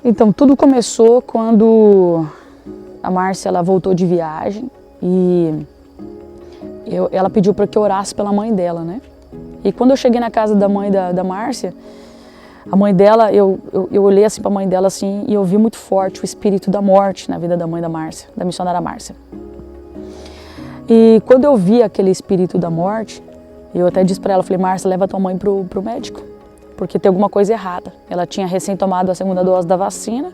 Então, tudo começou quando a Márcia ela voltou de viagem e ela pediu para que eu orasse pela mãe dela, né? E quando eu cheguei na casa da mãe da Márcia, a mãe dela, eu olhei assim para a mãe dela assim e eu vi muito forte o espírito da morte na vida da mãe da Márcia, da missionária Márcia. E quando eu vi aquele espírito da morte, eu até disse para ela, falei, Márcia, leva tua mãe pro médico, porque tem alguma coisa errada. Ela tinha recém tomado a segunda dose da vacina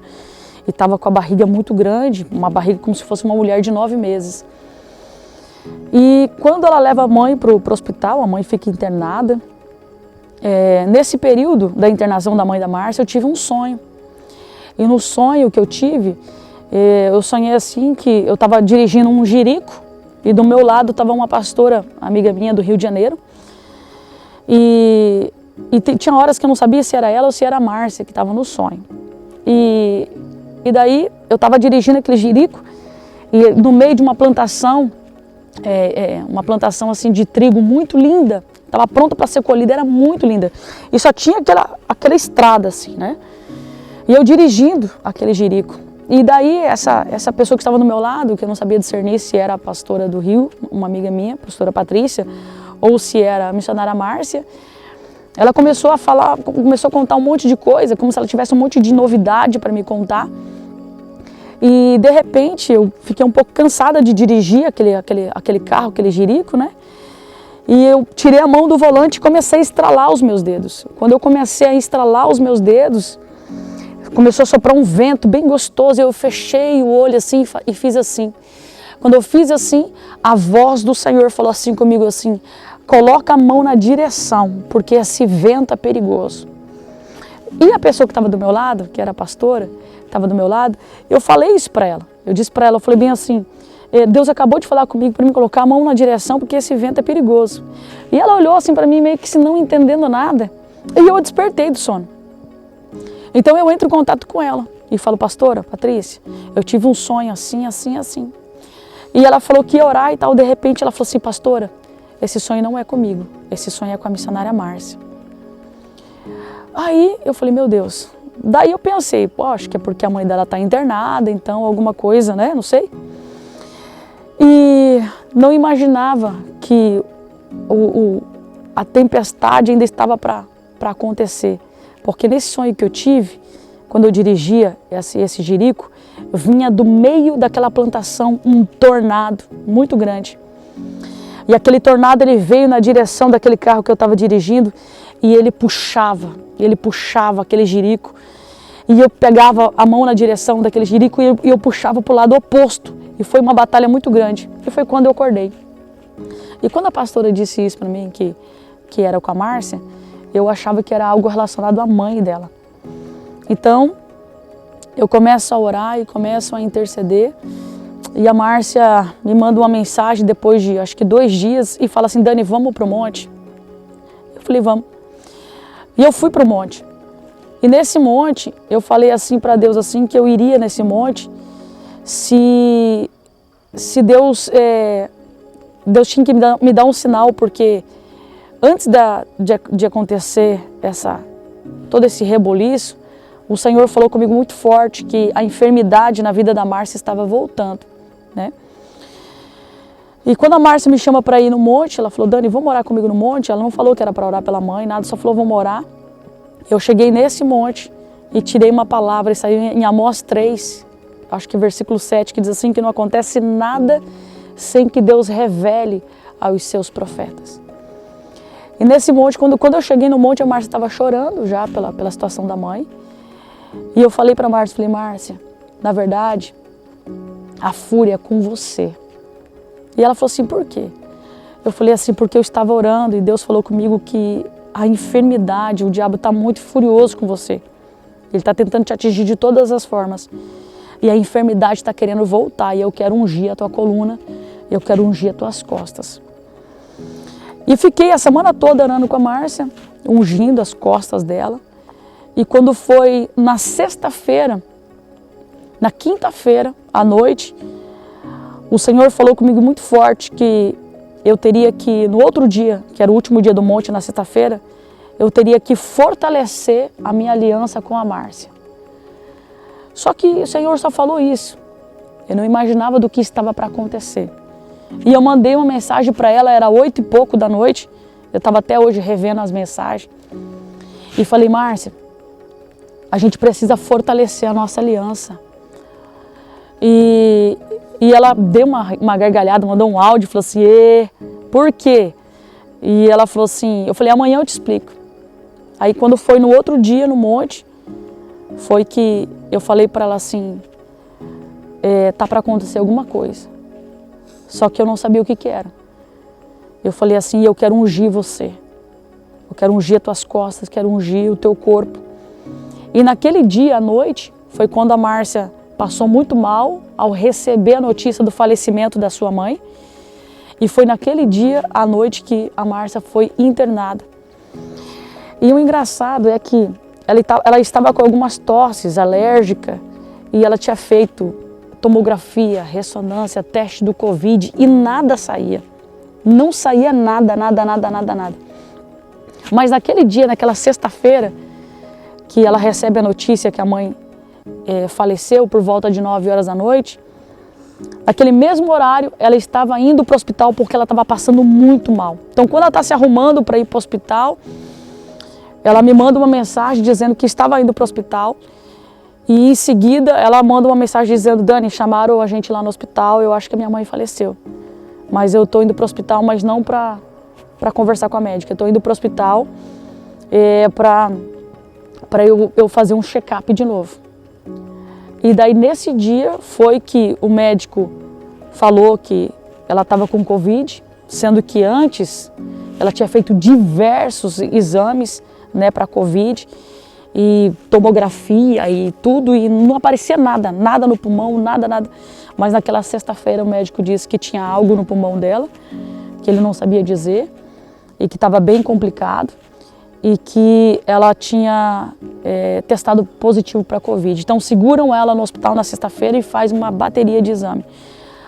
e estava com a barriga muito grande, uma barriga como se fosse uma mulher de 9 meses. E quando ela leva a mãe pro hospital, a mãe fica internada. Nesse período da internação da mãe da Márcia, eu tive um sonho. E no sonho que eu tive, eu sonhei assim que eu estava dirigindo um jirico e do meu lado estava uma pastora, amiga minha do Rio de Janeiro. E tinha horas que eu não sabia se era ela ou se era a Márcia que estava no sonho. E daí eu estava dirigindo aquele jirico e no meio de uma plantação assim de trigo muito linda, estava pronta para ser colhida, era muito linda. E só tinha aquela estrada assim, né? E eu dirigindo aquele jirico. E daí essa pessoa que estava do meu lado, que eu não sabia discernir se era a pastora do Rio, uma amiga minha, a pastora Patrícia, ou se era a missionária Márcia, ela começou a falar, começou a contar um monte de coisa, como se ela tivesse um monte de novidade para me contar. E de repente eu fiquei um pouco cansada de dirigir aquele carro, aquele jirico, né? E eu tirei a mão do volante e comecei a estralar os meus dedos. Quando eu comecei a estralar os meus dedos, começou a soprar um vento bem gostoso, eu fechei o olho assim e fiz assim. Quando eu fiz assim, a voz do Senhor falou assim comigo assim, coloca a mão na direção, porque esse vento é perigoso. E a pessoa que estava do meu lado, que era a pastora, estava do meu lado, eu falei isso para ela. Eu disse para ela, eu falei bem assim, Deus acabou de falar comigo para mim colocar a mão na direção, porque esse vento é perigoso. E ela olhou assim para mim meio que se não entendendo nada, e eu despertei do sono. Então eu entro em contato com ela e falo, pastora, Patrícia, eu tive um sonho assim, assim, assim. E ela falou que ia orar e tal, de repente ela falou assim, pastora, esse sonho não é comigo, esse sonho é com a missionária Márcia. Aí eu falei, meu Deus. Daí eu pensei, acho que é porque a mãe dela está internada, então alguma coisa, né, não sei. E não imaginava que a tempestade ainda estava para acontecer. Porque nesse sonho que eu tive, quando eu dirigia esse jirico, vinha do meio daquela plantação um tornado muito grande. E aquele tornado ele veio na direção daquele carro que eu estava dirigindo e ele puxava aquele jirico. E eu pegava a mão na direção daquele jirico e eu puxava para o lado oposto. E foi uma batalha muito grande. E foi quando eu acordei. E quando a pastora disse isso para mim, que era com a Márcia, eu achava que era algo relacionado à mãe dela. Então, eu começo a orar e começo a interceder. E a Márcia me manda uma mensagem depois de, acho que 2 dias, e fala assim, Dani, vamos pro monte? Eu falei, vamos. E eu fui pro monte. E nesse monte, eu falei assim para Deus, assim, que eu iria nesse monte, se Deus tinha que me dar um sinal, porque antes de acontecer todo esse reboliço, o Senhor falou comigo muito forte que a enfermidade na vida da Márcia estava voltando, né? E quando a Márcia me chama para ir no monte, ela falou, Dani, vamos orar comigo no monte? Ela não falou que era para orar pela mãe, nada, só falou, vamos orar. Eu cheguei nesse monte e tirei uma palavra, e saiu em Amós 3, acho que versículo 7, que diz assim, que não acontece nada sem que Deus revele aos seus profetas. E nesse monte, quando eu cheguei no monte, a Márcia estava chorando já pela situação da mãe. E eu falei para a Márcia, falei, Márcia, na verdade, a fúria é com você. E ela falou assim, por quê? Eu falei assim, porque eu estava orando e Deus falou comigo que a enfermidade, o diabo está muito furioso com você. Ele está tentando te atingir de todas as formas. E a enfermidade está querendo voltar. E eu quero ungir a tua coluna, eu quero ungir as tuas costas. E fiquei a semana toda orando com a Márcia, ungindo as costas dela. E quando foi na sexta-feira, na quinta-feira, à noite, o Senhor falou comigo muito forte que eu teria que, no outro dia, que era o último dia do monte, na sexta-feira, eu teria que fortalecer a minha aliança com a Márcia. Só que o Senhor só falou isso. Eu não imaginava do que estava para acontecer. E eu mandei uma mensagem para ela, era 8 e pouco da noite. Eu estava até hoje revendo as mensagens. E falei, Márcia, a gente precisa fortalecer a nossa aliança. E ela deu uma gargalhada, mandou um áudio, falou assim, por quê? E ela falou assim, eu falei, amanhã eu te explico. Aí quando foi no outro dia, no monte, foi que eu falei para ela assim, tá para acontecer alguma coisa. Só que eu não sabia o que era. Eu falei assim, eu quero ungir você. Eu quero ungir as tuas costas, quero ungir o teu corpo. E naquele dia à noite, foi quando a Márcia passou muito mal ao receber a notícia do falecimento da sua mãe. E foi naquele dia à noite que a Márcia foi internada. E o engraçado é que ela estava com algumas tosses alérgicas e ela tinha feito tomografia, ressonância, teste do Covid e nada saía. Não saía nada. Mas naquele dia, naquela sexta-feira, que ela recebe a notícia que a mãe faleceu por volta de 9 horas da noite, naquele mesmo horário ela estava indo para o hospital porque ela estava passando muito mal. Então quando ela está se arrumando para ir para o hospital, ela me manda uma mensagem dizendo que estava indo para o hospital e em seguida ela manda uma mensagem dizendo, Dani, chamaram a gente lá no hospital, eu acho que a minha mãe faleceu. Mas eu estou indo para o hospital, mas não para conversar com a médica, eu estou indo para o hospital para eu fazer um check-up de novo. E daí nesse dia foi que o médico falou que ela estava com Covid, sendo que antes ela tinha feito diversos exames, né, para Covid, e tomografia e tudo, e não aparecia nada no pulmão, nada. Mas naquela sexta-feira o médico disse que tinha algo no pulmão dela, que ele não sabia dizer, e que estava bem complicado, e que ela tinha testado positivo para Covid. Então seguram ela no hospital na sexta-feira e faz uma bateria de exame.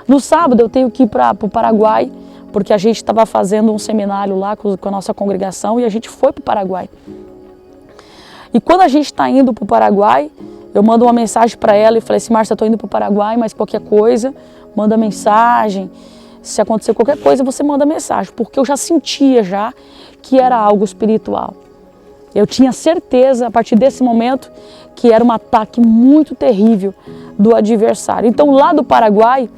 No sábado eu tenho que ir para o Paraguai, porque a gente estava fazendo um seminário lá com a nossa congregação e a gente foi para o Paraguai. E quando a gente está indo para o Paraguai, eu mando uma mensagem para ela e falei assim, Márcia, estou indo para o Paraguai, mas qualquer coisa, manda mensagem. Se acontecer qualquer coisa, você manda mensagem, porque eu já sentia que era algo espiritual. Eu tinha certeza, a partir desse momento, que era um ataque muito terrível do adversário. Então, lá do Paraguai,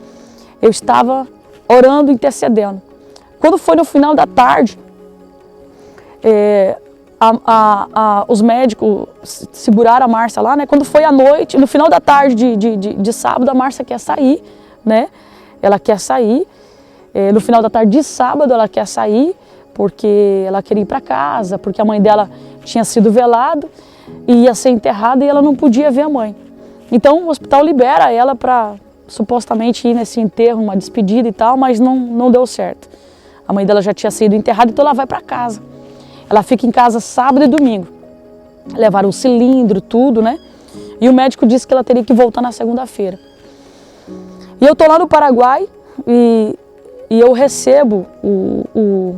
eu estava orando, intercedendo. Quando foi no final da tarde, os médicos seguraram a Márcia lá, né? Quando foi à noite, no final da tarde de sábado, a Márcia quer sair, né? Ela quer sair. No final da tarde de sábado, ela quer sair, porque ela queria ir para casa, porque a mãe dela tinha sido velada e ia ser enterrada e ela não podia ver a mãe. Então o hospital libera ela para supostamente ir nesse enterro, uma despedida e tal, mas não deu certo. A mãe dela já tinha sido enterrada, então ela vai para casa. Ela fica em casa sábado e domingo. Levaram o cilindro, tudo, né? E o médico disse que ela teria que voltar na segunda-feira. E eu tô lá no Paraguai e eu recebo o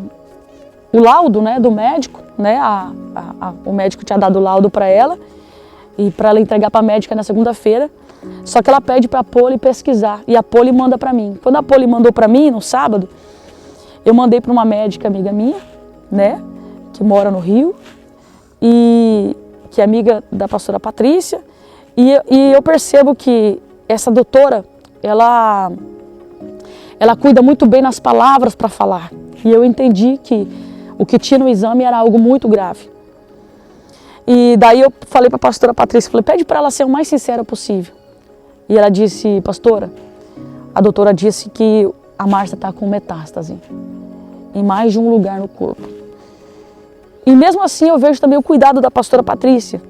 laudo, né, do médico, né? O médico tinha dado o laudo para ela e para ela entregar para a médica na segunda-feira. Só que ela pede para a Poli pesquisar e a Poli manda para mim. Quando a Poli mandou para mim no sábado, eu mandei para uma médica amiga minha, né, que mora no Rio e que é amiga da pastora Patrícia. E eu percebo que essa doutora, ela cuida muito bem nas palavras para falar. E eu entendi que o que tinha no exame era algo muito grave. E daí eu falei para a pastora Patrícia, falei, pede para ela ser o mais sincera possível. E ela disse, pastora, a doutora disse que a Márcia está com metástase em mais de um lugar no corpo. E mesmo assim eu vejo também o cuidado da pastora Patrícia.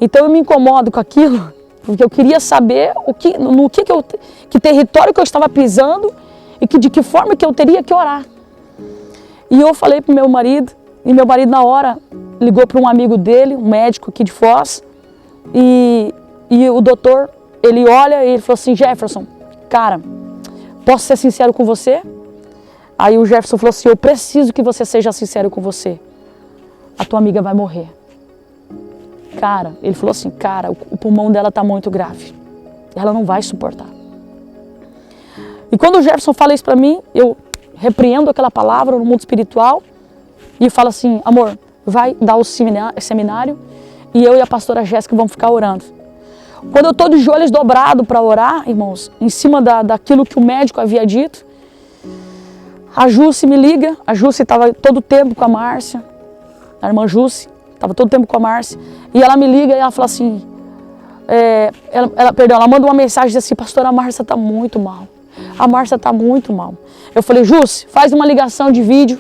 Então eu me incomodo com aquilo, porque eu queria saber que território que eu estava pisando e de que forma que eu teria que orar. E eu falei para o meu marido, e meu marido na hora ligou para um amigo dele, um médico aqui de Foz, e o doutor, ele olha e ele falou assim, Jefferson, cara, posso ser sincero com você? Aí o Jefferson falou assim, eu preciso que você seja sincero com você. A tua amiga vai morrer. Cara, ele falou assim, cara, o pulmão dela está muito grave. ela não vai suportar. E quando o Jefferson fala isso para mim, eu repreendo aquela palavra no mundo espiritual e falo assim, amor, vai dar o seminário e eu e a pastora Jéssica vamos ficar orando. Quando eu estou de joelhos dobrados para orar, irmãos, em cima daquilo que o médico havia dito, a Jússi me liga, a Jússi estava todo o tempo com a Márcia, a irmã Jússi, estava todo o tempo com a Márcia, e ela me liga e ela fala assim, ela manda uma mensagem diz assim, pastora, a Márcia está muito mal. A Márcia está muito mal. Eu falei, Jússi, faz uma ligação de vídeo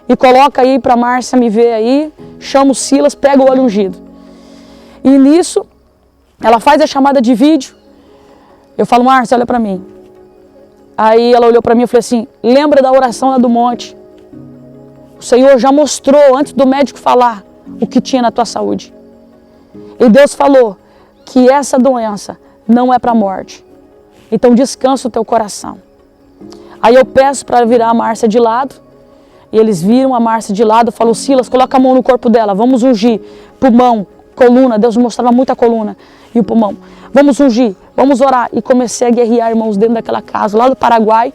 e coloca aí para a Márcia me ver aí, chama o Silas, pega o óleo ungido. E nisso, ela faz a chamada de vídeo, eu falo, Márcia, olha para mim. Aí ela olhou para mim e falou assim, lembra da oração lá do monte? O Senhor já mostrou, antes do médico falar, o que tinha na tua saúde. E Deus falou que essa doença não é para a morte. Então descansa o teu coração. Aí eu peço para virar a Márcia de lado. E eles viram a Márcia de lado. Eu falo, Silas, coloca a mão no corpo dela. Vamos ungir pulmão, coluna. Deus mostrava muito a coluna e o pulmão. Vamos ungir, vamos orar. E comecei a guerrear, irmãos, dentro daquela casa, lá do Paraguai.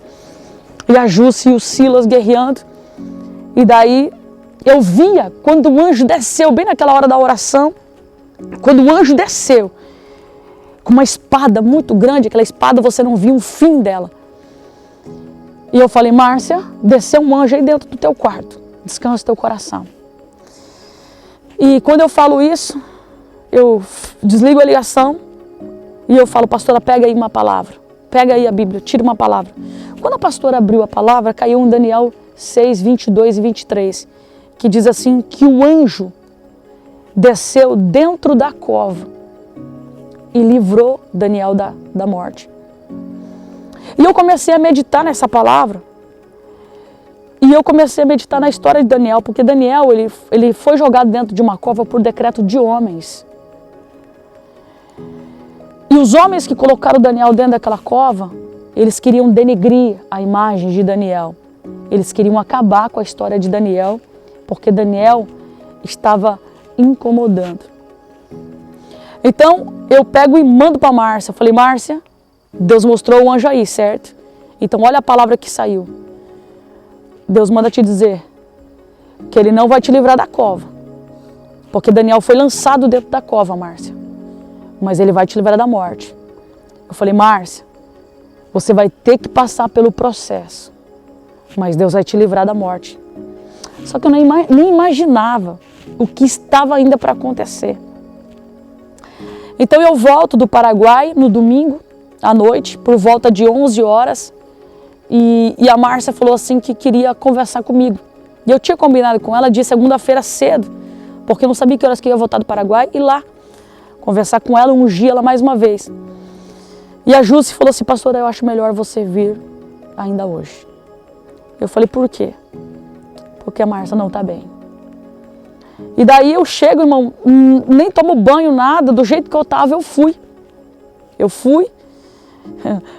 E a Jússi e o Silas guerreando. E daí eu via, quando o anjo desceu, bem naquela hora da oração, quando o anjo desceu, com uma espada muito grande, aquela espada você não via o fim dela. E eu falei, Márcia, desceu um anjo aí dentro do teu quarto, descansa o teu coração. E quando eu falo isso, eu desligo a ligação e eu falo, pastora, pega aí uma palavra, pega aí a Bíblia, tira uma palavra. Quando a pastora abriu a palavra, caiu em Daniel 6, 22 e 23, que diz assim, que o anjo desceu dentro da cova e livrou Daniel da morte. E eu comecei a meditar nessa palavra. E eu comecei a meditar na história de Daniel, porque Daniel ele foi jogado dentro de uma cova por decreto de homens. E os homens que colocaram Daniel dentro daquela cova, eles queriam denegrir a imagem de Daniel. Eles queriam acabar com a história de Daniel, porque Daniel estava incomodando. Então, eu pego e mando para Márcia. Eu falei, Márcia, Deus mostrou o anjo aí, certo? Então, olha a palavra que saiu. Deus manda te dizer que ele não vai te livrar da cova. Porque Daniel foi lançado dentro da cova, Márcia. Mas ele vai te livrar da morte. Eu falei, Márcia, você vai ter que passar pelo processo. Mas Deus vai te livrar da morte. Só que eu nem imaginava o que estava ainda para acontecer. Então eu volto do Paraguai no domingo à noite, por volta de 11 horas. E a Márcia falou assim que queria conversar comigo. E eu tinha combinado com ela de segunda-feira cedo, porque eu não sabia que horas que eu ia voltar do Paraguai e lá conversar com ela, ungir ela mais uma vez. E a Jússi falou assim, pastora, eu acho melhor você vir ainda hoje. Eu falei, por quê? Porque a Márcia não está bem. E daí eu chego, irmão, nem tomo banho, nada, do jeito que eu estava, eu fui. Eu fui.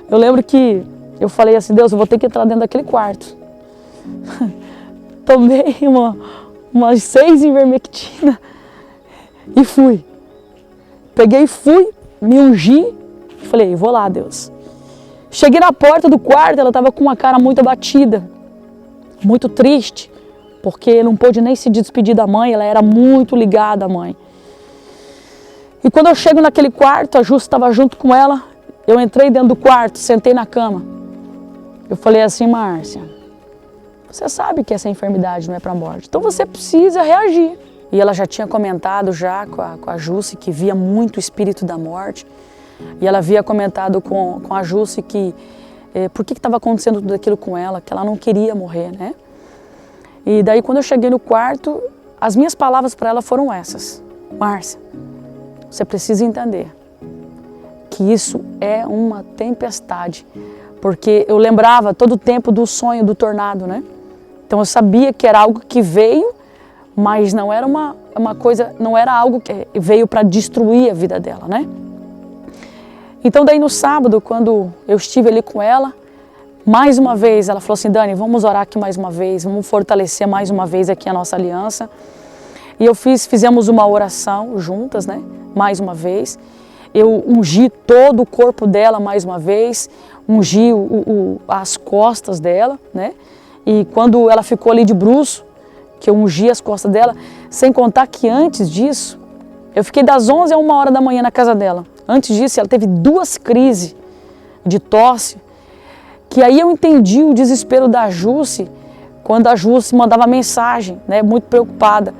Eu lembro que eu falei assim, Deus, eu vou ter que entrar dentro daquele quarto. Tomei umas 6 ivermectina e fui. Peguei e fui, me ungi e falei, vou lá, Deus. Cheguei na porta do quarto, ela estava com uma cara muito abatida, muito triste, porque não pôde nem se despedir da mãe, ela era muito ligada à mãe. E quando eu chego naquele quarto, a Jússi estava junto com ela, eu entrei dentro do quarto, sentei na cama. Eu falei assim, Márcia, você sabe que essa enfermidade não é para a morte, então você precisa reagir. E ela já tinha comentado já com a Jússi que via muito o espírito da morte. E ela havia comentado com a Jússi que por que estava acontecendo tudo aquilo com ela, que ela não queria morrer, né? E daí quando eu cheguei no quarto, as minhas palavras para ela foram essas. Márcia, você precisa entender que isso é uma tempestade. Porque eu lembrava todo o tempo do sonho do tornado, né? Então eu sabia que era algo que veio, mas não era uma coisa, não era algo que veio para destruir a vida dela, né? Então daí no sábado, quando eu estive ali com ela, mais uma vez ela falou assim, Dani, vamos orar aqui mais uma vez, vamos fortalecer mais uma vez aqui a nossa aliança. E fizemos uma oração juntas, né? Mais uma vez. eu ungi todo o corpo dela mais uma vez, ungi as costas dela, né? E quando ela ficou ali de bruço, que eu ungi as costas dela, sem contar que antes disso, eu fiquei das 11 a 1h da manhã na casa dela. Antes disso, ela teve 2 crises de tosse, que aí eu entendi o desespero da Jusce, quando a Jusce mandava mensagem, né, muito preocupada.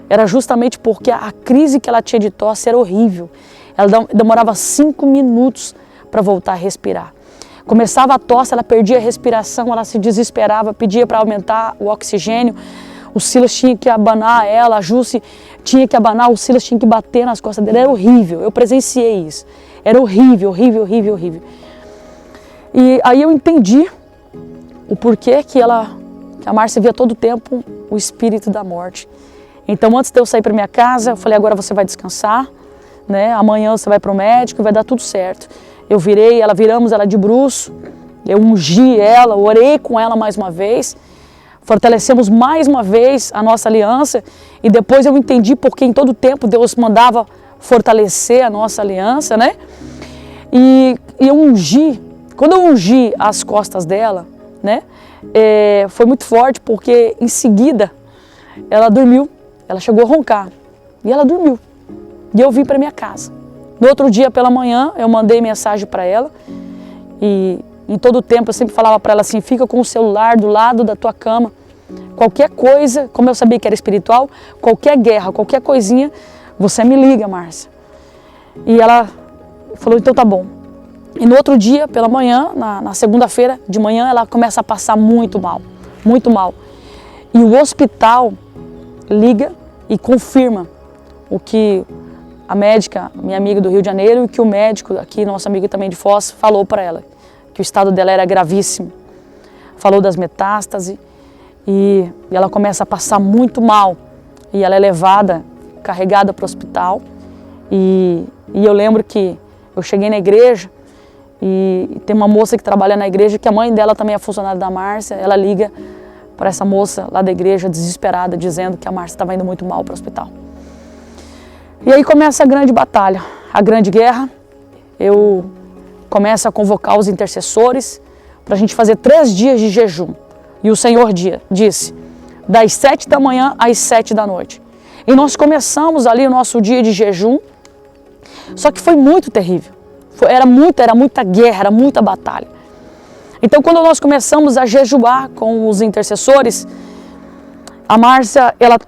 Era justamente porque a crise que ela tinha de tosse era horrível. Ela demorava 5 minutos para voltar a respirar. Começava a tosse, ela perdia a respiração, ela se desesperava, pedia para aumentar o oxigênio. O Silas tinha que abanar ela, a Jusce tinha que abanar, o Silas tinha que bater nas costas dela. Era horrível, eu presenciei isso. Era horrível, horrível, horrível, horrível. E aí eu entendi o porquê que a Márcia via todo o tempo o espírito da morte. Então, antes de eu sair para minha casa, eu falei, agora você vai descansar, né? Amanhã você vai para o médico e vai dar tudo certo. Eu viramos ela de bruço, eu ungi ela, orei com ela mais uma vez, fortalecemos mais uma vez a nossa aliança e depois eu entendi porque em todo tempo Deus mandava fortalecer a nossa aliança, né? E eu ungi, quando eu ungi as costas dela, né? Foi muito forte porque em seguida ela dormiu, ela chegou a roncar e ela dormiu. E eu vim para minha casa. No outro dia pela manhã eu mandei mensagem para ela e em todo o tempo eu sempre falava para ela assim, fica com o celular do lado da tua cama. Qualquer coisa, como eu sabia que era espiritual, qualquer guerra, qualquer coisinha, você me liga, Márcia. E ela falou, então tá bom. E no outro dia, pela manhã, na segunda-feira de manhã, ela começa a passar muito mal, muito mal. E o hospital liga e confirma o que a médica, minha amiga do Rio de Janeiro, e que o médico aqui, nosso amigo também de Foz, falou para ela, que o estado dela era gravíssimo. Falou das metástases e ela começa a passar muito mal. E ela é levada, carregada para o hospital. E eu lembro que eu cheguei na igreja e tem uma moça que trabalha na igreja, que a mãe dela também é funcionária da Márcia, ela liga para essa moça lá da igreja, desesperada, dizendo que a Márcia estava indo muito mal para o hospital. E aí começa a grande batalha, a grande guerra. Eu começo a convocar os intercessores para a gente fazer 3 dias de jejum. E o Senhor disse, das 7 da manhã às 7 da noite. E nós começamos ali o nosso dia de jejum, só que foi muito terrível. Era muita guerra, era muita batalha. Então, quando nós começamos a jejuar com os intercessores, a Márcia, ela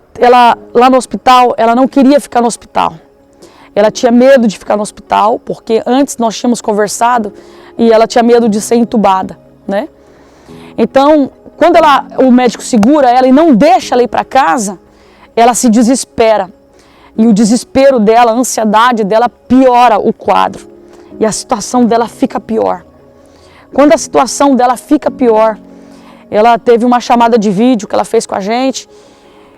lá no hospital, ela não queria ficar no hospital. Ela tinha medo de ficar no hospital, porque antes nós tínhamos conversado e ela tinha medo de ser entubada, né? Então, quando o médico segura ela e não deixa ela ir para casa, ela se desespera. E o desespero dela, a ansiedade dela piora o quadro. E a situação dela fica pior. Quando a situação dela fica pior, ela teve uma chamada de vídeo que ela fez com a gente.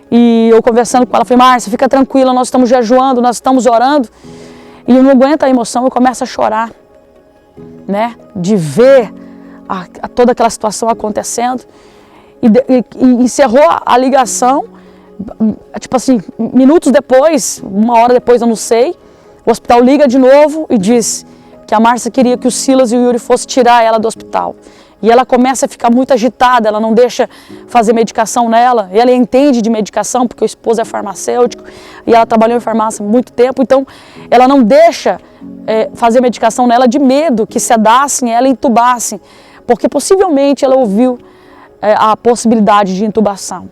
E eu conversando com ela, falei, Márcia, fica tranquila, nós estamos jejuando, nós estamos orando. E eu não aguento a emoção, eu começo a chorar, né? De ver toda aquela situação acontecendo. E encerrou a ligação, tipo assim, minutos depois, 1 hora depois, eu não sei, o hospital liga de novo e diz que a Márcia queria que o Silas e o Yuri fossem tirar ela do hospital. E ela começa a ficar muito agitada, ela não deixa fazer medicação nela. E ela entende de medicação, porque o esposo é farmacêutico e ela trabalhou em farmácia há muito tempo. Então, ela não deixa fazer medicação nela de medo que sedassem ela e entubassem. Porque possivelmente ela ouviu a possibilidade de intubação.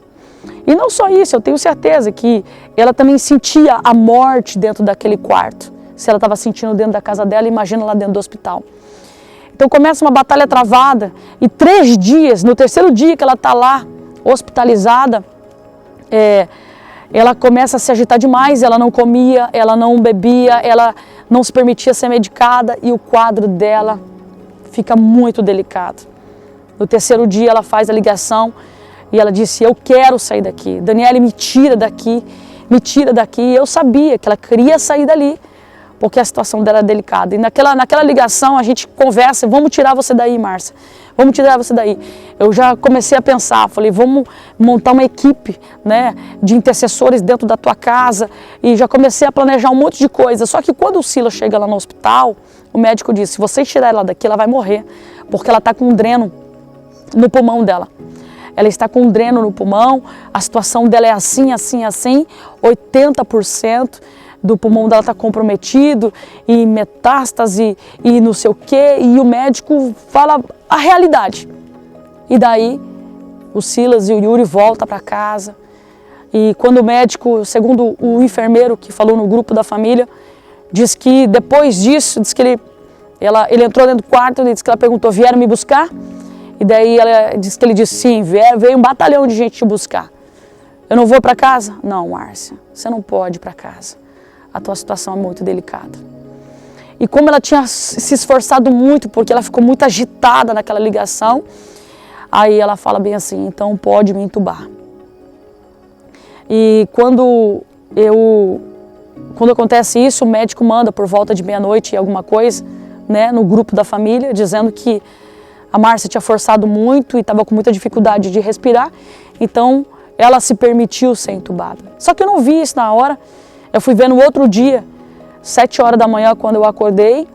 E não só isso, eu tenho certeza que ela também sentia a morte dentro daquele quarto. Se ela estava sentindo dentro da casa dela, imagina lá dentro do hospital. Então começa uma batalha travada e 3 dias, no 3º dia que ela está lá hospitalizada, ela começa a se agitar demais, ela não comia, ela não bebia, ela não se permitia ser medicada e o quadro dela fica muito delicado. No 3º dia ela faz a ligação e ela disse, eu quero sair daqui, Daniele, me tira daqui, me tira daqui. E eu sabia que ela queria sair dali, porque a situação dela é delicada. E naquela ligação a gente conversa, vamos tirar você daí, Márcia, vamos tirar você daí. Eu já comecei a pensar, falei, vamos montar uma equipe, né, de intercessores dentro da tua casa, e já comecei a planejar um monte de coisa. Só que quando o Silas chega lá no hospital, o médico disse, se vocês tirarem ela daqui, ela vai morrer, porque ela está com um dreno no pulmão dela. Ela está com um dreno no pulmão, a situação dela é assim, assim, assim, 80% do pulmão dela está comprometido, e metástase, e não sei o quê, e o médico fala a realidade. E daí, o Silas e o Yuri voltam para casa, e quando o médico, segundo o enfermeiro que falou no grupo da família, diz que depois disso, diz que ele entrou dentro do quarto, e diz que ela perguntou, vieram me buscar? E daí ela diz que ele disse, sim, veio um batalhão de gente te buscar. Eu não vou para casa? Não, Márcia, você não pode ir para casa. A tua situação é muito delicada. E como ela tinha se esforçado muito, porque ela ficou muito agitada naquela ligação, aí ela fala bem assim, então pode me entubar. E quando acontece isso, o médico manda por volta de meia-noite alguma coisa, né, no grupo da família, dizendo que a Márcia tinha forçado muito e estava com muita dificuldade de respirar, então ela se permitiu ser entubada. Só que eu não vi isso na hora, eu fui ver no outro dia, 7 horas da manhã, quando eu acordei,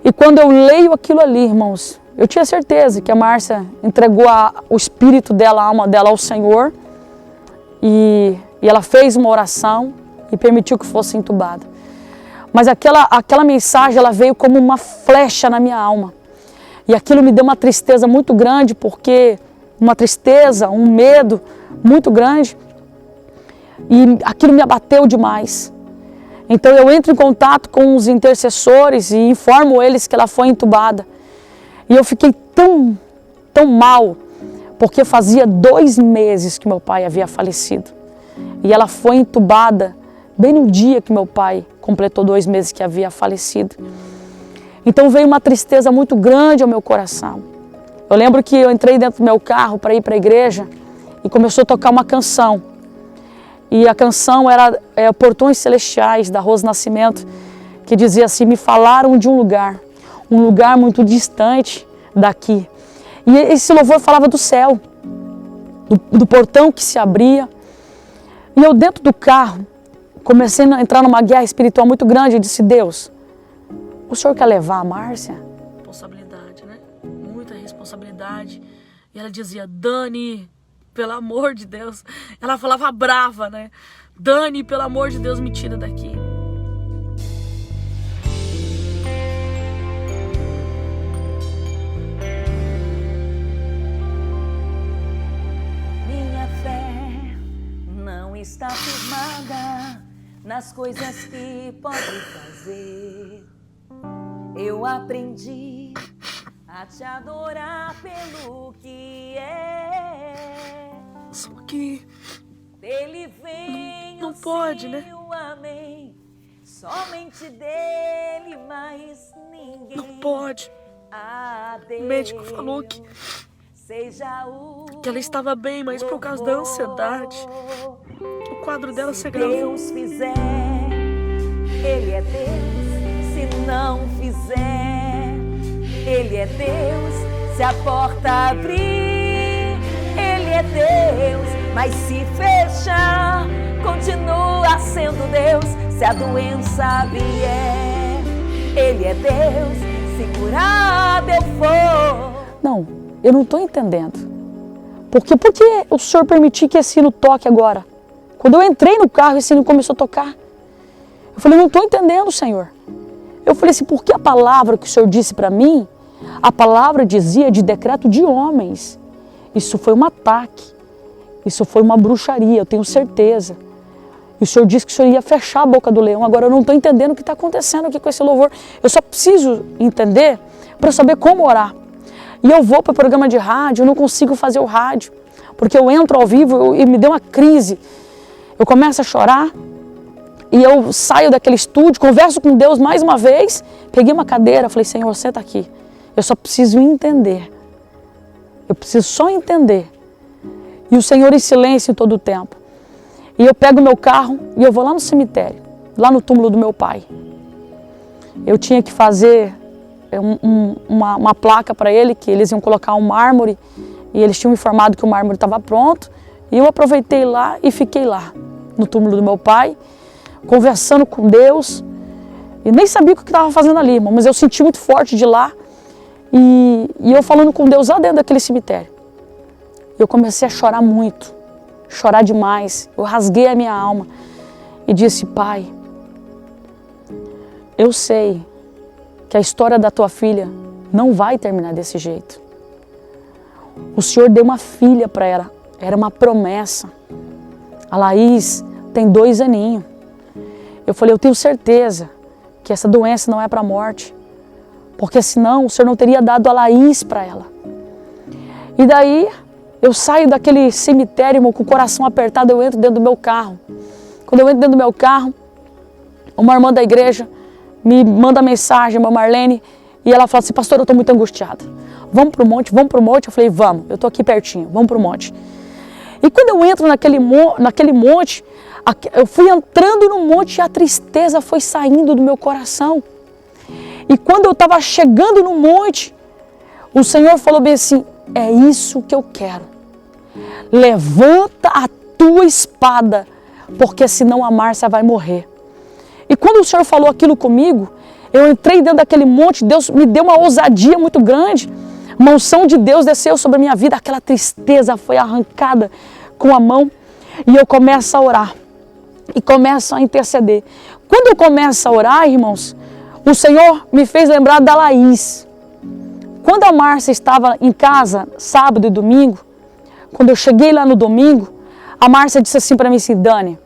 e quando eu leio aquilo ali, irmãos, eu tinha certeza que a Márcia entregou o espírito dela, a alma dela ao Senhor, e ela fez uma oração e permitiu que fosse entubada. Mas aquela mensagem, ela veio como uma flecha na minha alma. E aquilo me deu uma tristeza muito grande, porque uma tristeza, um medo muito grande, e aquilo me abateu demais. Então eu entro em contato com os intercessores e informo eles que ela foi entubada. E eu fiquei tão mal, porque fazia 2 meses que meu pai havia falecido. E ela foi entubada bem no dia que meu pai completou 2 meses que havia falecido. Então veio uma tristeza muito grande ao meu coração. Eu lembro que eu entrei dentro do meu carro para ir para a igreja e começou a tocar uma canção. E a canção era Portões Celestiais, da Rose Nascimento, que dizia assim, me falaram de um lugar muito distante daqui. E esse louvor falava do céu, do portão que se abria. E eu dentro do carro, comecei a entrar numa guerra espiritual muito grande. Eu disse, Deus, o Senhor quer levar a Márcia? Responsabilidade, né? Muita responsabilidade. E ela dizia, Dani, pelo amor de Deus. Ela falava brava, né? Dani, pelo amor de Deus, me tira daqui. Minha fé não está firmada nas coisas que pode fazer. Eu aprendi a te adorar pelo que é. Só que Dele vem não o pode, sim, né? o amém. Somente dele, mais ninguém. não pode. Adeus. O médico falou que Seja ela estava bem, mas por causa da ansiedade, o quadro dela se agravou. Deus fizer, Ele é Deus. Se não fizer, Ele é Deus. Se a porta abrir, Ele é Deus. Mas se fechar, continua sendo Deus. Se a doença vier, Ele é Deus. Se curado eu for. Não, eu não estou entendendo. Por que o Senhor permitiu que esse sino toque agora? Quando eu entrei no carro, esse sino começou a tocar. Eu falei, não estou entendendo, Senhor. Eu falei assim, por que a palavra que o Senhor disse para mim, a palavra dizia de decreto de homens. Isso foi um ataque. Isso foi uma bruxaria, eu tenho certeza. E o Senhor disse que o Senhor ia fechar a boca do leão. Agora eu não estou entendendo o que está acontecendo aqui com esse louvor. Eu só preciso entender para saber como orar. E eu vou para o programa de rádio, eu não consigo fazer o rádio. Porque eu entro ao vivo e me deu uma crise. Eu começo a chorar. E eu saio daquele estúdio, converso com Deus mais uma vez. Peguei uma cadeira, falei, Senhor, senta aqui. Eu só preciso entender. Eu preciso só entender. E o Senhor em silêncio em todo o tempo. E eu pego o meu carro e eu vou lá no cemitério, lá no túmulo do meu pai. eu tinha que fazer uma placa para ele, que eles iam colocar um mármore, e eles tinham informado que o mármore estava pronto, e eu aproveitei lá e fiquei lá, no túmulo do meu pai, conversando com Deus, e nem sabia o que estava fazendo ali, irmão, mas eu senti muito forte de lá, e eu falando com Deus lá dentro daquele cemitério. Eu comecei a chorar muito, chorar demais, eu rasguei a minha alma, e disse: Pai, eu sei que a história da tua filha não vai terminar desse jeito. O Senhor deu uma filha para ela, era uma promessa. A Laís tem 2 aninhos. Eu falei: eu tenho certeza que essa doença não é para a morte, porque senão o Senhor não teria dado a Laís para ela. E daí eu saio daquele cemitério, irmão, com o coração apertado, eu entro dentro do meu carro. Quando eu entro dentro do meu carro, uma irmã da igreja me manda mensagem, a Marlene, e ela fala assim: pastor, eu estou muito angustiada. Vamos para o monte, vamos para o monte? Eu falei: vamos, eu estou aqui pertinho, vamos para o monte. E quando eu entro naquele monte, eu fui entrando no monte e a tristeza foi saindo do meu coração. E quando eu estava chegando no monte, o Senhor falou bem assim: é isso que eu quero. Levanta a tua espada, porque senão a Márcia vai morrer. E quando o Senhor falou aquilo comigo, eu entrei dentro daquele monte, Deus me deu uma ousadia muito grande, uma unção de Deus desceu sobre a minha vida, aquela tristeza foi arrancada com a mão, e eu começo a orar, e começo a interceder. Quando eu começo a orar, irmãos, o Senhor me fez lembrar da Laís. Quando a Márcia estava em casa, sábado e domingo, quando eu cheguei lá no domingo, a Márcia disse assim para mim assim: Dani,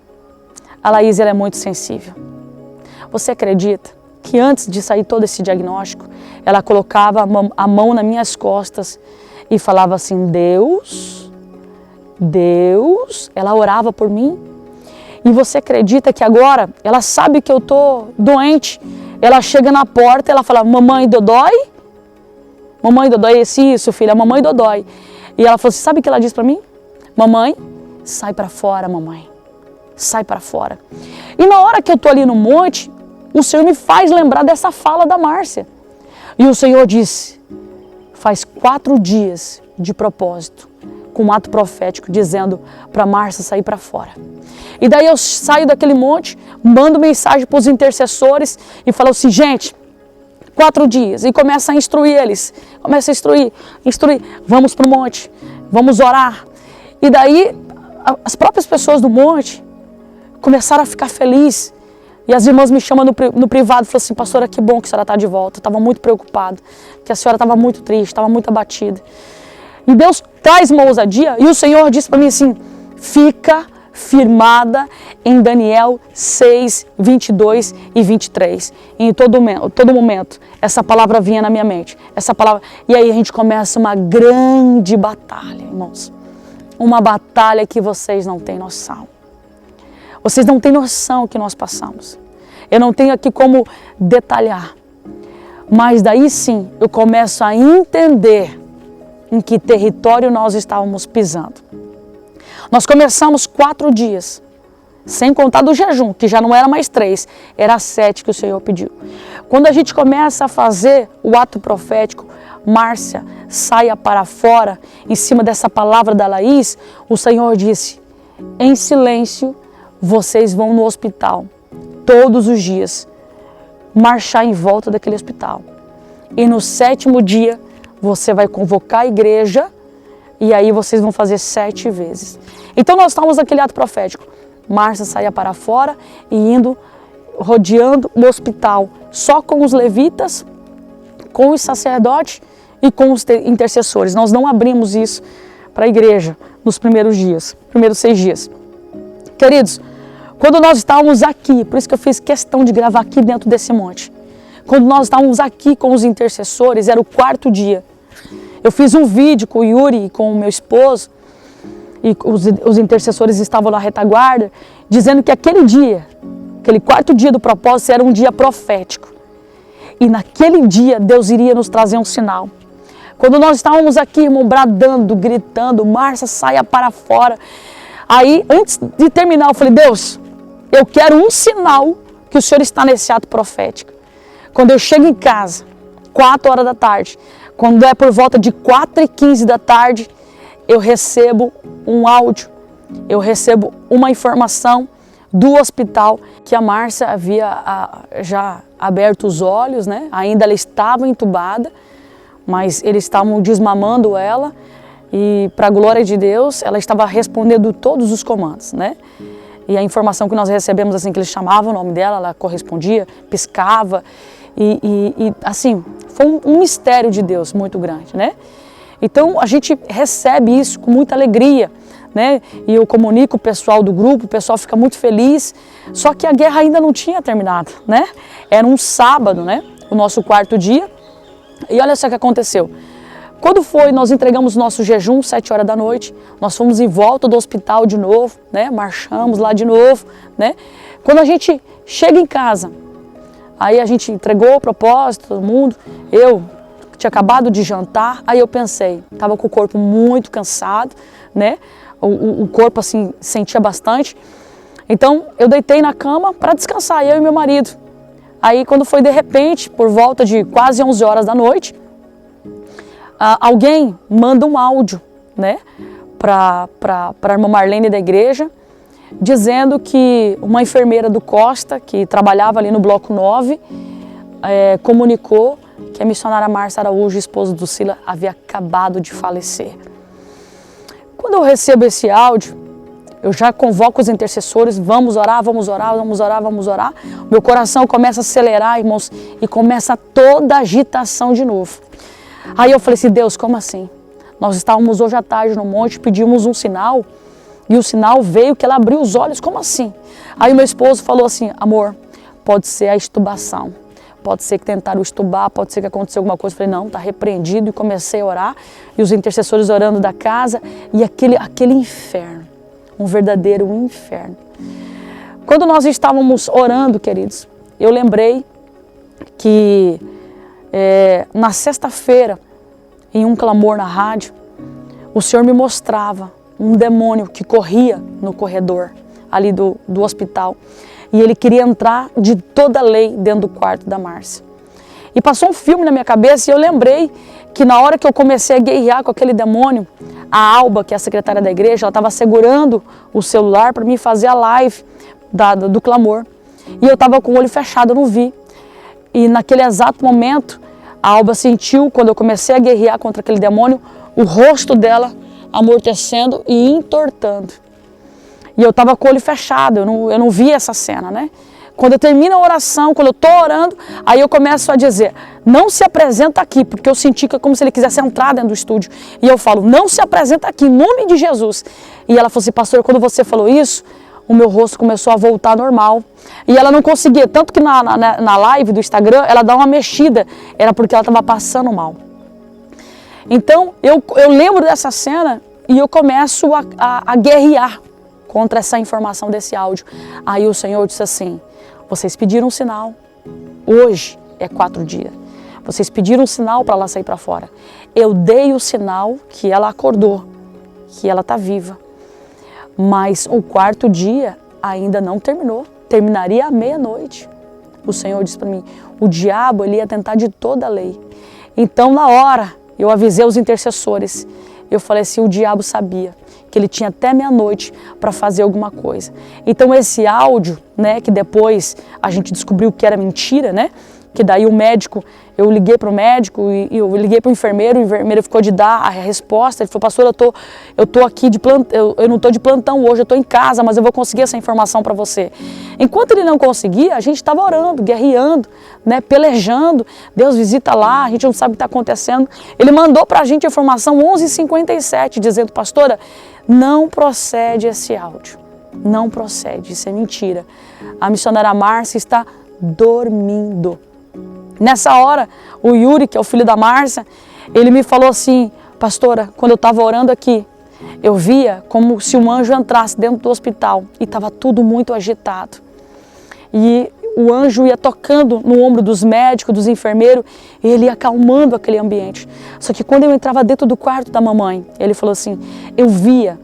a Laís, ela é muito sensível. Você acredita que antes de sair todo esse diagnóstico, ela colocava a mão nas minhas costas e falava assim: Deus, Deus, ela orava por mim. E você acredita que agora, ela sabe que eu estou doente, ela chega na porta, ela fala: mamãe Dodói? Mamãe Dodói, isso filha, mamãe Dodói. E ela falou assim: sabe o que ela disse para mim? Mamãe, sai para fora, mamãe. Sai para fora. E na hora que eu estou ali no monte, o Senhor me faz lembrar dessa fala da Márcia. E o Senhor disse: faz 4 dias de propósito, com um ato profético, dizendo para Márcia sair para fora. E daí eu saio daquele monte, mando mensagem para os intercessores e falo assim: gente, 4 dias. E começa a instruir eles. Começa a instruir. Vamos para o monte, vamos orar. E daí as próprias pessoas do monte começaram a ficar felizes. E as irmãs me chamam no privado e falam assim: pastora, que bom que a senhora está de volta. Eu estava muito preocupada, que a senhora estava muito triste, estava muito abatida. E Deus traz uma ousadia, e o Senhor disse para mim assim: fica firmada em Daniel 6, 22 e 23. E em todo momento, essa palavra vinha na minha mente. Essa palavra. E aí a gente começa uma grande batalha, irmãos. Uma batalha que vocês não têm noção. Vocês não têm noção o que nós passamos. Eu não tenho aqui como detalhar. Mas daí sim, eu começo a entender em que território nós estávamos pisando. Nós começamos 4 dias, sem contar do jejum, que já não era mais 3, era 7 que o Senhor pediu. Quando a gente começa a fazer o ato profético, Márcia, saia para fora, em cima dessa palavra da Laís, o Senhor disse: em silêncio, vocês vão no hospital, todos os dias, marchar em volta daquele hospital. E no 7º dia, você vai convocar a igreja, e aí vocês vão fazer 7 vezes. Então nós estávamos naquele ato profético. Márcia saía para fora e indo, rodeando o hospital, só com os levitas, com os sacerdotes e com os intercessores. Nós não abrimos isso para a igreja nos primeiros 6 dias. Queridos, quando nós estávamos aqui, por isso que eu fiz questão de gravar aqui dentro desse monte. Quando nós estávamos aqui com os intercessores, era o 4º dia. Eu fiz um vídeo com o Yuri e com o meu esposo, e os intercessores estavam na retaguarda, dizendo que aquele dia, aquele 4º dia do propósito, era um dia profético. E naquele dia, Deus iria nos trazer um sinal. Quando nós estávamos aqui, irmão, bradando, gritando: Márcia, saia para fora. Aí, antes de terminar, eu falei: Deus, eu quero um sinal que o Senhor está nesse ato profético. Quando eu chego em casa, 4 horas da tarde, quando é por volta de 4h15 da tarde, eu recebo um áudio, eu recebo uma informação do hospital que a Márcia havia já aberto os olhos, né? Ainda ela estava entubada, mas eles estavam desmamando ela e, para a glória de Deus, ela estava respondendo todos os comandos, né? E a informação que nós recebemos, assim, que eles chamavam o nome dela, ela correspondia, piscava e assim, foi um mistério de Deus muito grande, né? Então a gente recebe isso com muita alegria, né? E eu comunico o pessoal do grupo, o pessoal fica muito feliz, só que a guerra ainda não tinha terminado, né? Era um sábado, né? O nosso 4º dia, e olha só o que aconteceu. Quando foi, nós entregamos nosso jejum, 7 horas da noite, nós fomos em volta do hospital de novo, né? Marchamos lá de novo, né? Quando a gente chega em casa, aí a gente entregou o propósito, todo mundo, eu tinha acabado de jantar, aí eu pensei, estava com o corpo muito cansado, né? O corpo assim, sentia bastante, então eu deitei na cama para descansar, eu e meu marido. Aí quando foi de repente, por volta de quase 11 horas da noite, alguém manda um áudio, né, para a irmã Marlene da igreja, dizendo que uma enfermeira do Costa, que trabalhava ali no bloco 9, comunicou que a missionária Márcia Araújo, esposa do Sila, havia acabado de falecer. Quando eu recebo esse áudio, eu já convoco os intercessores, vamos orar, vamos orar, vamos orar, vamos orar. Meu coração começa a acelerar, irmãos, e começa toda a agitação de novo. Aí eu falei assim, Deus, como assim? Nós estávamos hoje à tarde no monte, pedimos um sinal, e o sinal veio que ela abriu os olhos, como assim? Aí meu esposo falou assim, amor, pode ser a estubação, pode ser que tentaram estubar, pode ser que aconteceu alguma coisa. Eu falei, não, está repreendido, e comecei a orar, e os intercessores orando da casa, e aquele inferno, um verdadeiro inferno. Quando nós estávamos orando, queridos, eu lembrei que na sexta-feira, em um clamor na rádio, o Senhor me mostrava um demônio que corria no corredor ali do hospital, e ele queria entrar de toda a lei dentro do quarto da Márcia. E passou um filme na minha cabeça e eu lembrei que na hora que eu comecei a guerrear com aquele demônio, a Alba, que é a secretária da igreja, ela estava segurando o celular para mim fazer a live do clamor. E eu estava com o olho fechado, eu não vi. E naquele exato momento, a Alba sentiu, quando eu comecei a guerrear contra aquele demônio, o rosto dela amortecendo e entortando. E eu estava com o olho fechado, eu não vi essa cena, né? Quando eu termino a oração, quando eu estou orando, aí eu começo a dizer, não se apresenta aqui, porque eu senti que é como se ele quisesse entrar dentro do estúdio. E eu falo, não se apresenta aqui, em nome de Jesus. E ela falou assim, pastor, quando você falou isso, o meu rosto começou a voltar normal. E ela não conseguia, tanto que na live do Instagram, ela dá uma mexida, era porque ela estava passando mal. Então, eu lembro dessa cena e eu começo a guerrear contra essa informação desse áudio. Aí o Senhor disse assim, vocês pediram um sinal, hoje é 4 dias. Vocês pediram um sinal para ela sair para fora. Eu dei o sinal que ela acordou, que ela está viva. Mas o 4º dia ainda não terminou. Terminaria à meia-noite. O Senhor disse para mim, o diabo ele ia tentar de toda a lei. Então na hora eu avisei os intercessores. Eu falei assim, o diabo sabia que ele tinha até meia-noite para fazer alguma coisa. Então esse áudio, né, que depois a gente descobriu que era mentira, né, que daí o médico, eu liguei para o médico e eu liguei para o enfermeiro ficou de dar a resposta, ele falou, pastor, eu tô aqui de plantão, eu não estou de plantão hoje, eu estou em casa, mas eu vou conseguir essa informação para você. Enquanto ele não conseguia, a gente estava orando, guerreando, né, pelejando, Deus visita lá, a gente não sabe o que está acontecendo. Ele mandou para a gente a informação 11h57, dizendo, pastora, não procede esse áudio, não procede, isso é mentira. A missionária Márcia está dormindo. Nessa hora, o Yuri, que é o filho da Márcia, ele me falou assim, pastora, quando eu estava orando aqui, eu via como se um anjo entrasse dentro do hospital e estava tudo muito agitado. E o anjo ia tocando no ombro dos médicos, dos enfermeiros, e ele ia acalmando aquele ambiente. Só que quando eu entrava dentro do quarto da mamãe, ele falou assim, eu via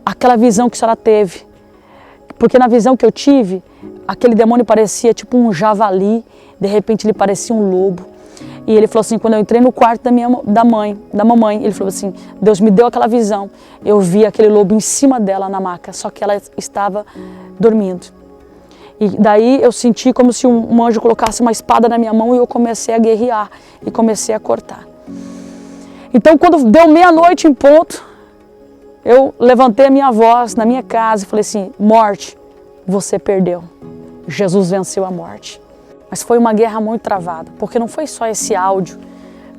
aquela visão que a senhora teve, porque na visão que eu tive, aquele demônio parecia tipo um javali, de repente ele parecia um lobo. E ele falou assim, quando eu entrei no quarto da mamãe, ele falou assim, Deus me deu aquela visão, eu vi aquele lobo em cima dela na maca, só que ela estava dormindo. E daí eu senti como se um anjo colocasse uma espada na minha mão e eu comecei a guerrear e comecei a cortar. Então quando deu meia-noite em ponto, eu levantei a minha voz na minha casa e falei assim, morte, você perdeu. Jesus venceu a morte. Mas foi uma guerra muito travada, porque não foi só esse áudio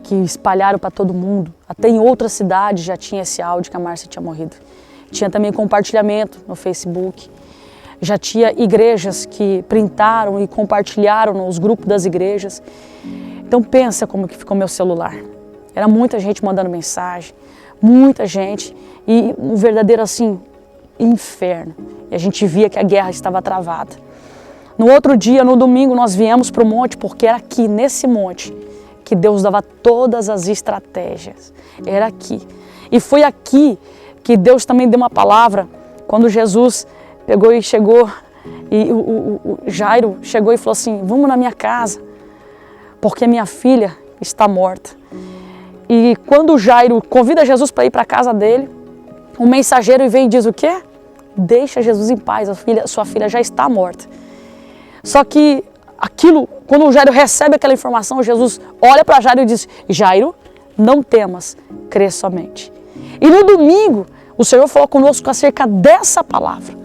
que espalharam para todo mundo. Até em outras cidades já tinha esse áudio que a Márcia tinha morrido. Tinha também compartilhamento no Facebook. Já tinha igrejas que printaram e compartilharam nos grupos das igrejas. Então pensa como que ficou meu celular. Era muita gente mandando mensagem, muita gente. E um verdadeiro assim, inferno. E a gente via que a guerra estava travada. No outro dia, no domingo, nós viemos para o monte, porque era aqui, nesse monte, que Deus dava todas as estratégias. Era aqui. E foi aqui que Deus também deu uma palavra, quando Jesus pegou e chegou, e o Jairo chegou e falou assim, vamos na minha casa, porque minha filha está morta. E quando o Jairo convida Jesus para ir para a casa dele, um mensageiro vem e diz o quê? Deixa Jesus em paz, sua filha já está morta. Só que aquilo, quando o Jairo recebe aquela informação, Jesus olha para Jairo e diz, Jairo, não temas, crê somente. E no domingo, o Senhor falou conosco acerca dessa palavra.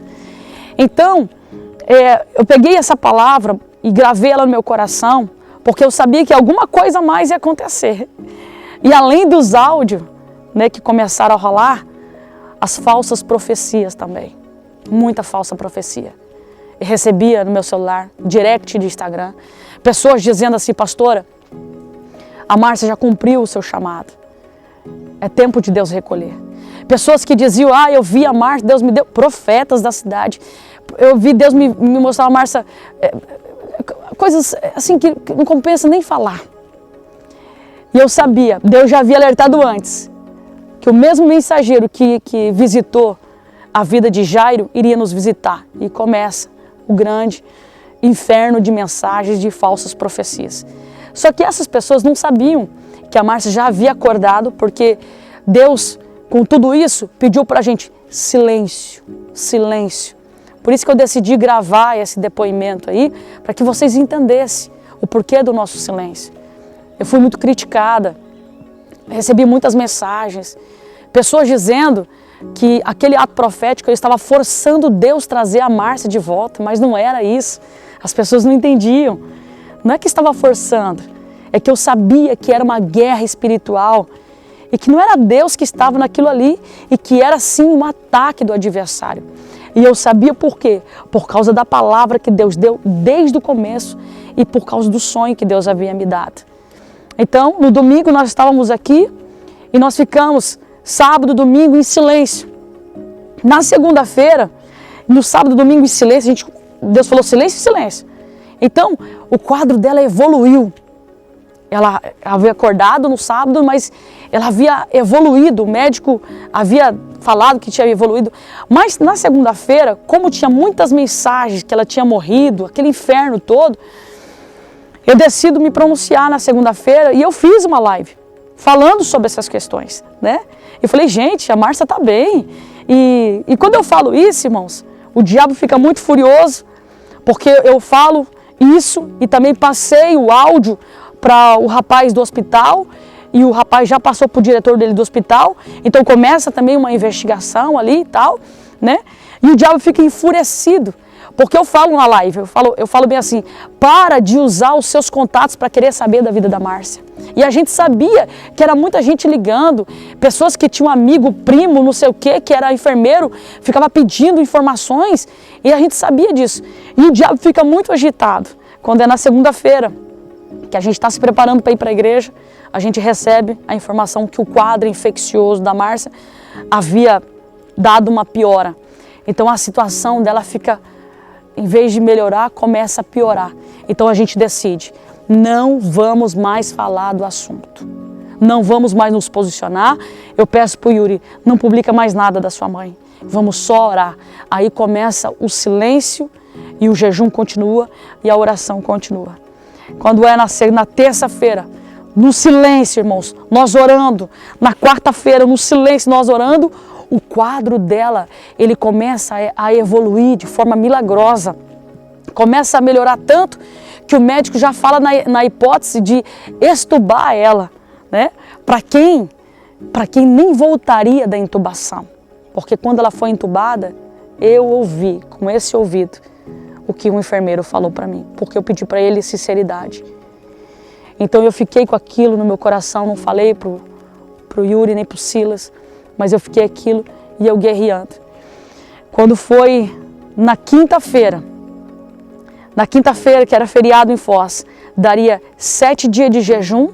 Então, eu peguei essa palavra e gravei ela no meu coração, porque eu sabia que alguma coisa mais ia acontecer. E além dos áudios, né, que começaram a rolar, as falsas profecias também. Muita falsa profecia. Eu recebia no meu celular, direct de Instagram, pessoas dizendo assim, pastora, a Márcia já cumpriu o seu chamado. É tempo de Deus recolher. Pessoas que diziam, eu vi a Márcia, Deus me deu, profetas da cidade. Eu vi Deus me mostrar a Márcia, coisas assim que não compensa nem falar. E eu sabia, Deus já havia alertado antes, que o mesmo mensageiro que visitou a vida de Jairo iria nos visitar. E começa o grande inferno de mensagens de falsas profecias. Só que essas pessoas não sabiam que a Márcia já havia acordado, porque Deus, com tudo isso, pediu para a gente silêncio, silêncio. Por isso que eu decidi gravar esse depoimento aí, para que vocês entendessem o porquê do nosso silêncio. Eu fui muito criticada, recebi muitas mensagens, pessoas dizendo que aquele ato profético eu estava forçando Deus a trazer a Márcia de volta, mas não era isso. As pessoas não entendiam. Não é que estava forçando, é que eu sabia que era uma guerra espiritual e que não era Deus que estava naquilo ali e que era sim um ataque do adversário. E eu sabia por quê? Por causa da palavra que Deus deu desde o começo e por causa do sonho que Deus havia me dado. Então, no domingo nós estávamos aqui e nós ficamos sábado, domingo em silêncio. Na segunda-feira, no sábado, domingo em silêncio, Deus falou silêncio e silêncio. Então, o quadro dela evoluiu. Ela havia acordado no sábado, mas ela havia evoluído. O médico havia falado que tinha evoluído. Mas na segunda-feira, como tinha muitas mensagens que ela tinha morrido, aquele inferno todo, eu decido me pronunciar na segunda-feira e eu fiz uma live falando sobre essas questões, né? Eu falei, gente, a Márcia está bem. E quando eu falo isso, irmãos, o diabo fica muito furioso, porque eu falo isso e também passei o áudio para o rapaz do hospital, e o rapaz já passou para o diretor dele do hospital, então começa também uma investigação ali e tal, né? E o diabo fica enfurecido, porque eu falo na live, eu falo bem assim, para de usar os seus contatos para querer saber da vida da Márcia. E a gente sabia que era muita gente ligando, pessoas que tinham um amigo, primo, não sei o que era enfermeiro, ficava pedindo informações, e a gente sabia disso. E o diabo fica muito agitado quando é na segunda-feira, que a gente está se preparando para ir para a igreja, a gente recebe a informação que o quadro infeccioso da Márcia havia dado uma piora. Então a situação dela fica, em vez de melhorar, começa a piorar. Então a gente decide, não vamos mais falar do assunto. Não vamos mais nos posicionar. Eu peço para o Yuri, não publica mais nada da sua mãe. Vamos só orar. Aí começa o silêncio E o jejum continua e a oração continua. Quando é na terça-feira, no silêncio, irmãos, nós orando. Na quarta-feira, no silêncio, nós orando, o quadro dela, ele começa a evoluir de forma milagrosa. Começa a melhorar tanto que o médico já fala na hipótese de extubar ela, né? Para quem nem voltaria da intubação. Porque quando ela foi entubada, eu ouvi com esse ouvido o que o enfermeiro falou para mim. Porque eu pedi para ele sinceridade. Então eu fiquei com aquilo no meu coração, não falei pro Yuri nem pro Silas, mas eu fiquei aquilo e eu guerreando. Quando foi na quinta-feira, que era feriado em Foz, daria 7 dias de jejum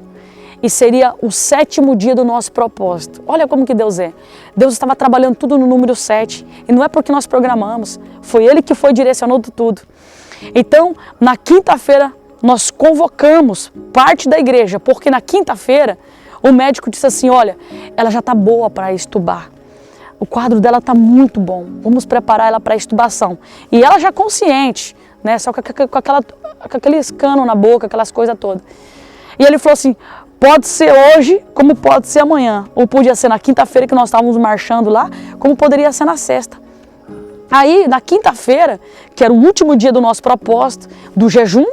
e seria o 7º dia do nosso propósito. Olha como que Deus é. Deus estava trabalhando tudo no número 7 e não é porque nós programamos, foi Ele que foi direcionando tudo. Então, na quinta-feira, nós convocamos parte da igreja, porque na quinta-feira o médico disse assim, olha, ela já está boa para estubar. O quadro dela está muito bom, vamos preparar ela para a estubação. E ela já consciente, né, só com aqueles canos na boca, aquelas coisas todas. E ele falou assim, pode ser hoje, como pode ser amanhã. Ou podia ser na quinta-feira que nós estávamos marchando lá, como poderia ser na sexta. Aí, na quinta-feira, que era o último dia do nosso propósito, do jejum,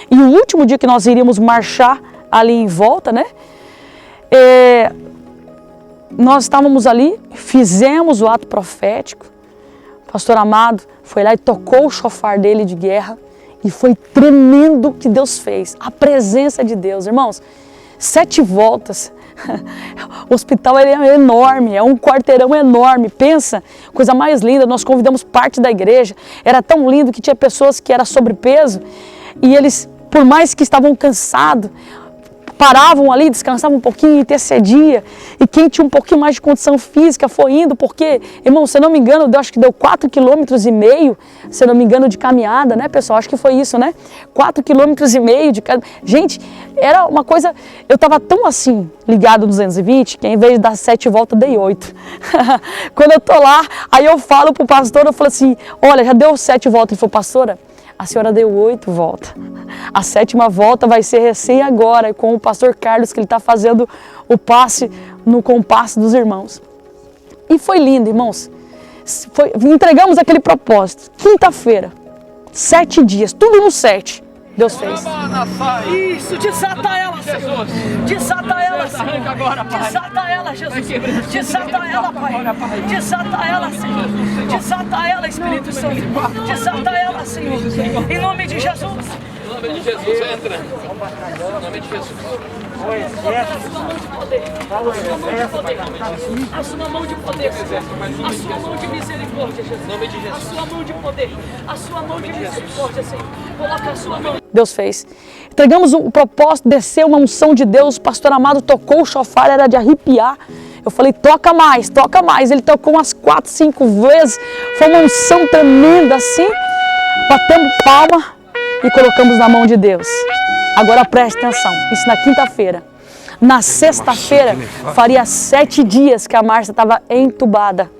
e o último dia que nós iríamos marchar ali em volta, né? Nós estávamos ali, fizemos o ato profético. O pastor Amado foi lá e tocou o chofar dele de guerra. E foi tremendo o que Deus fez. A presença de Deus, irmãos. 7 voltas. O hospital é enorme, é um quarteirão enorme. Pensa, coisa mais linda. Nós convidamos parte da igreja. Era tão lindo que tinha pessoas que eram sobrepeso. E eles, por mais que estavam cansados, paravam ali, descansavam um pouquinho, intercedia. E quem tinha um pouquinho mais de condição física foi indo, porque, irmão, se eu não me engano, acho que deu 4,5 km, se eu não me engano, de caminhada, né, pessoal? Acho que foi isso, né? 4,5 km de caminhada. Gente, era uma coisa... Eu estava tão assim, ligado no 220, que em vez de dar 7 voltas, dei 8. Quando eu tô lá, aí eu falo pro pastor, eu falo assim, olha, já deu 7 voltas. Ele falou, pastora, a senhora deu 8 voltas. A 7ª volta vai ser recém agora, com o pastor Carlos, que ele está fazendo o passe no compasso dos irmãos. E foi lindo, irmãos. Entregamos aquele propósito. Quinta-feira, 7 dias, tudo no 7. Deus fez. Isso, desata ela, Senhor. Desata ela, Senhor. Desata ela, Jesus. Desata ela, Pai. Desata ela, Senhor. Desata ela, Espírito Santo. Desata ela, Senhor. Em nome de Jesus. Em nome de Jesus, entra. Em nome de Jesus. A sua mão de poder. A sua mão de poder. A sua mão de misericórdia, Jesus. A sua mão de poder. A sua mão de misericórdia, Senhor. Coloca a sua mão. Deus fez. Entregamos o propósito, desceu uma unção de Deus. O pastor Amado tocou o chofar, era de arrepiar. Eu falei, toca mais, toca mais. Ele tocou umas 4, 5 vezes. Foi uma unção tremenda assim. Batemos palma e colocamos na mão de Deus. Agora preste atenção, isso na quinta-feira. Na sexta-feira, faria 7 dias que a Márcia estava entubada.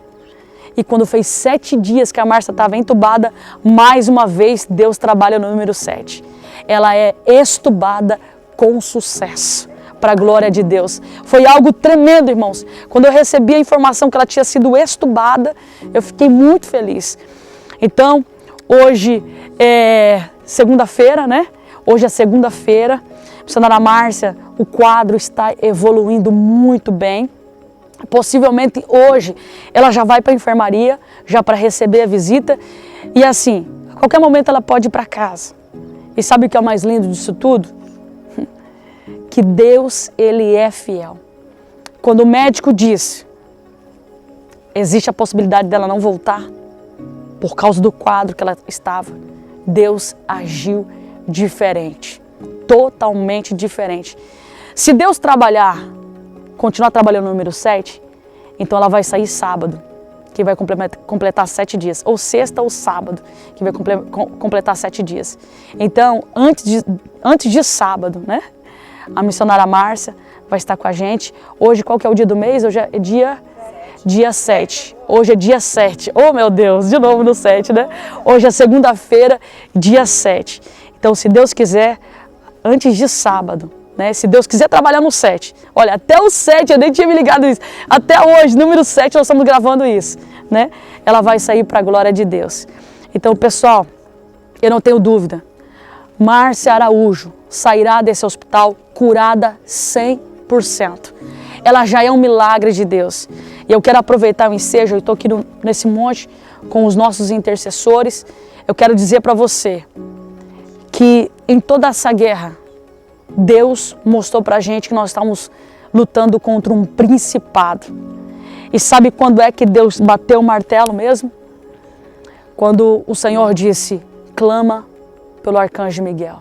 E quando fez 7 dias que a Márcia estava entubada, mais uma vez Deus trabalha no número 7. Ela é extubada com sucesso, para a glória de Deus. Foi algo tremendo, irmãos. Quando eu recebi a informação que ela tinha sido extubada, eu fiquei muito feliz. Então, hoje é segunda-feira, né? Hoje é segunda-feira. Missionária Márcia, o quadro está evoluindo muito bem. Possivelmente hoje ela já vai para a enfermaria, já para receber a visita. E assim, a qualquer momento ela pode ir para casa. E sabe o que é o mais lindo disso tudo? Que Deus, Ele é fiel. Quando o médico disse, existe a possibilidade dela não voltar, por causa do quadro que ela estava, Deus agiu diferente, totalmente diferente. Se Deus continuar trabalhando no número 7, então ela vai sair sábado, que vai completar 7 dias, ou sexta ou sábado, que vai completar 7 dias. Então, antes de sábado, né, a missionária Márcia vai estar com a gente. Hoje, qual que é o dia do mês? Hoje é dia dia 7. Hoje é dia 7. Oh, meu Deus, de novo no 7, né? Hoje é segunda-feira, dia 7. Então, se Deus quiser, antes de sábado, né? Se Deus quiser trabalhar no 7. Olha, até o 7, eu nem tinha me ligado nisso. Até hoje, número 7, nós estamos gravando isso, né? Ela vai sair para a glória de Deus. Então, pessoal, eu não tenho dúvida. Márcia Araújo sairá desse hospital curada 100%. Ela já é um milagre de Deus. E eu quero aproveitar o ensejo, eu estou aqui nesse monte com os nossos intercessores. Eu quero dizer para você que em toda essa guerra, Deus mostrou para a gente que nós estamos lutando contra um principado. E sabe quando é que Deus bateu o martelo mesmo? Quando o Senhor disse, clama pelo arcanjo Miguel.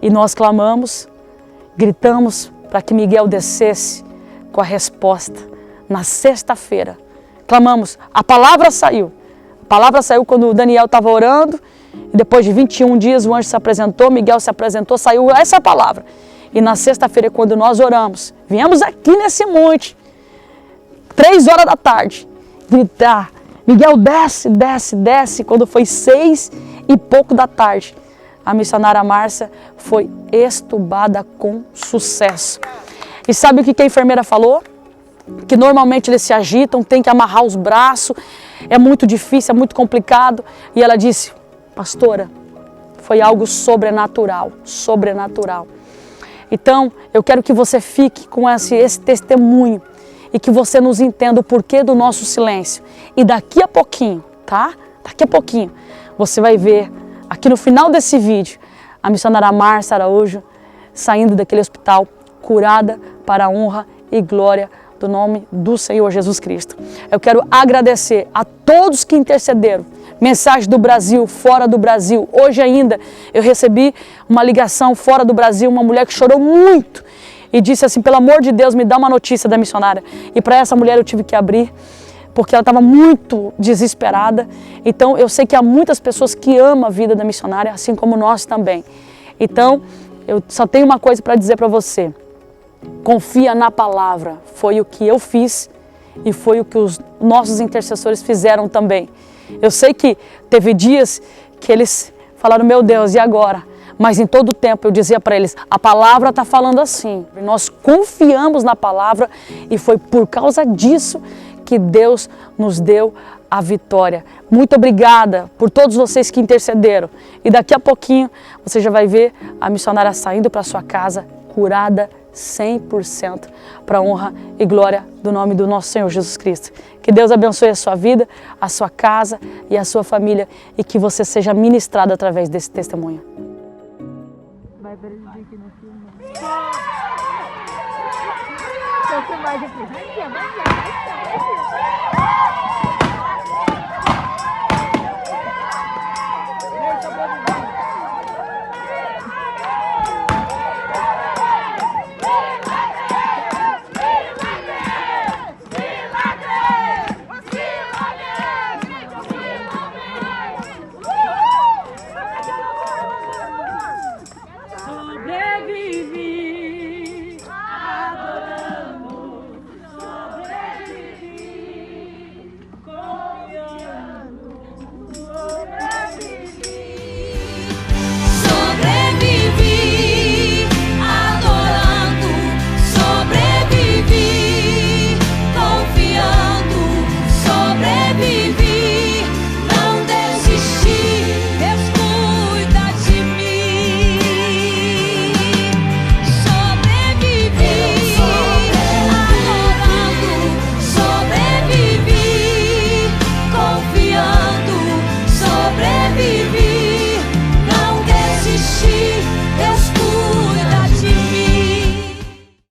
E nós clamamos, gritamos para que Miguel descesse com a resposta. Na sexta-feira, clamamos, a palavra saiu. A palavra saiu quando o Daniel estava orando, e depois de 21 dias o anjo se apresentou, Miguel se apresentou, saiu essa palavra. E na sexta-feira, quando nós oramos, viemos aqui nesse monte, 3 horas da tarde, gritar, Miguel desce, desce, desce. Quando foi 6 e pouco da tarde, a missionária Márcia foi estubada com sucesso. E sabe o que a enfermeira falou? Que normalmente eles se agitam, tem que amarrar os braços, é muito difícil, é muito complicado. E ela disse, pastora, foi algo sobrenatural, sobrenatural. Então, eu quero que você fique com esse testemunho e que você nos entenda o porquê do nosso silêncio. E daqui a pouquinho, tá? Daqui a pouquinho, você vai ver, aqui no final desse vídeo, a missionária Márcia Araújo saindo daquele hospital, curada para a honra e glória do nome do Senhor Jesus Cristo. Eu quero agradecer a todos que intercederam. Mensagem do Brasil, fora do Brasil. Hoje ainda eu recebi uma ligação fora do Brasil, uma mulher que chorou muito e disse assim, pelo amor de Deus, me dá uma notícia da missionária. E para essa mulher eu tive que abrir, porque ela estava muito desesperada. Então eu sei que há muitas pessoas que amam a vida da missionária, assim como nós também. Então eu só tenho uma coisa para dizer para você. Confia na palavra. Foi o que eu fiz e foi o que os nossos intercessores fizeram também. Eu sei que teve dias que eles falaram, meu Deus, e agora? Mas em todo o tempo eu dizia para eles, a palavra está falando assim. Nós confiamos na palavra e foi por causa disso que Deus nos deu a vitória. Muito obrigada por todos vocês que intercederam. E daqui a pouquinho você já vai ver a missionária saindo para sua casa, curada 100% para a honra e glória do nome do nosso Senhor Jesus Cristo. Que Deus abençoe a sua vida, a sua casa e a sua família e que você seja ministrado através desse testemunho. Vai aparecer aqui no filme. Vou filmar depois. Vai ser.